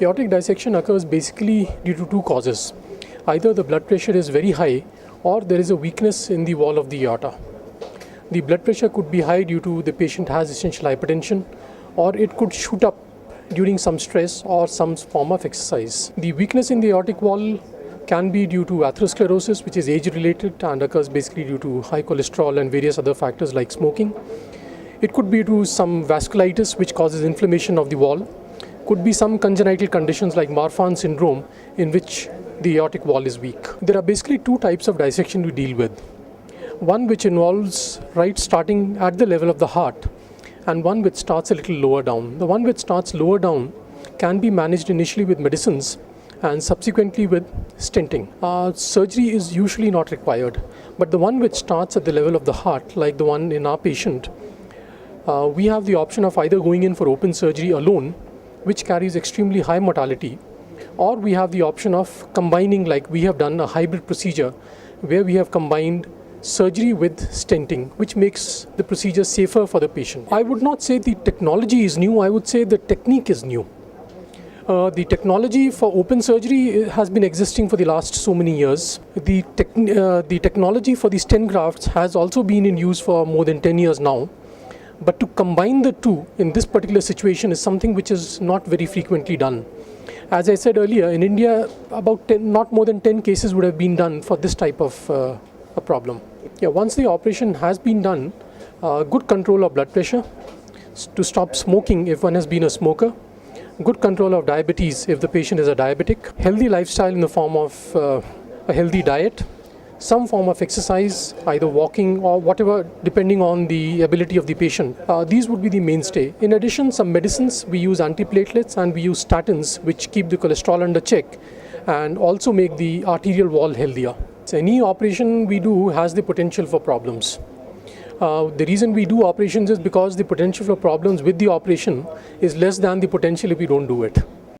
Aortic dissection occurs basically due to two causes. Either the blood pressure is very high or there is a weakness in the wall of the aorta. The blood pressure could be high due to the patient has essential hypertension, or it could shoot up during some stress or some form of exercise. The weakness in the aortic wall can be due to atherosclerosis, which is age-related and occurs basically due to high cholesterol and various other factors like smoking. It could be due to some vasculitis, which causes inflammation of the wall. Could be some congenital conditions like Marfan syndrome, in which the aortic wall is weak. There are basically two types of dissection we deal with. One which involves starting at the level of the heart, and one which starts a little lower down. The one which starts lower down can be managed initially with medicines and subsequently with stenting. Surgery is usually not required, but the one which starts at the level of the heart, like the one in our patient, we have the option of either going in for open surgery alone, which carries extremely high mortality, or we have the option of combining, like we have done a hybrid procedure where we have combined surgery with stenting, which makes the procedure safer for the patient. I would not say the technology is new, I would say the technique is new. The technology for open surgery has been existing for the last so many years. The technology for the stent grafts has also been in use for more than 10 years now. But to combine the two in this particular situation is something which is not very frequently done. As I said earlier, in India, not more than 10 cases would have been done for this type of a problem. Once the operation has been done, good control of blood pressure, to stop smoking if one has been a smoker, good control of diabetes if the patient is a diabetic, healthy lifestyle in the form of a healthy diet, some form of exercise, either walking or whatever, depending on the ability of the patient. These would be the mainstay. In addition, some medicines, we use antiplatelets and we use statins, which keep the cholesterol under check and also make the arterial wall healthier. So any operation we do has the potential for problems. The reason we do operations is because the potential for problems with the operation is less than the potential if we don't do it.